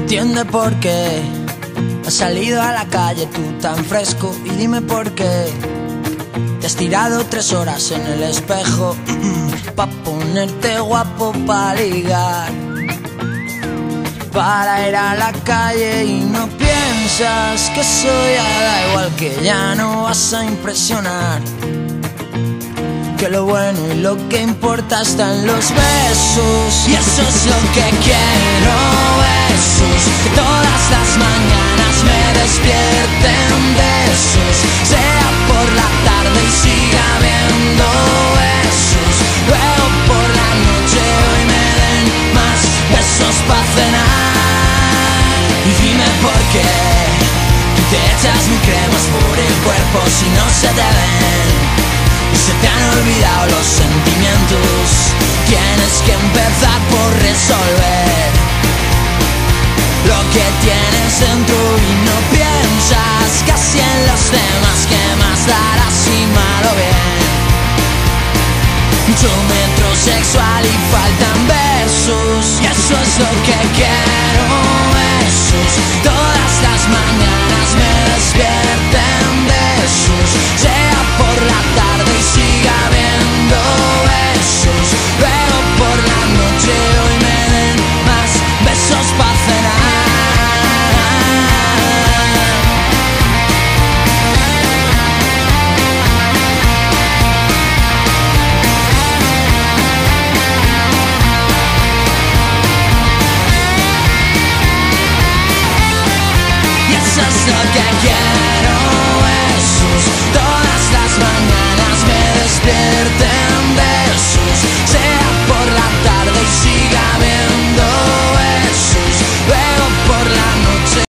entiende por qué has salido a la calle tú tan fresco. Y dime por qué te has tirado 3 horas en el espejo pa' ponerte guapo, pa' ligar, para ir a la calle. Y no piensas que eso ya da igual, que ya no vas a impresionar, que lo bueno y lo que importa está en los besos. Y eso es lo que quiero, besos, que todas las mañanas me despierten besos, sea por la tarde y siga habiendo besos, luego por la noche hoy me den más besos pa' cenar. Y dime por qué te echas mi cremas por el cuerpo si no se te ven, se te han olvidado los sentimientos. Tienes que empezar por resolver lo que tienes dentro y no piensas casi en los demás. Que más dará si mal o bien? Mucho metrosexual y faltan besos, y eso es lo que quiero, besos, todas las mañanas me despierten besos, sea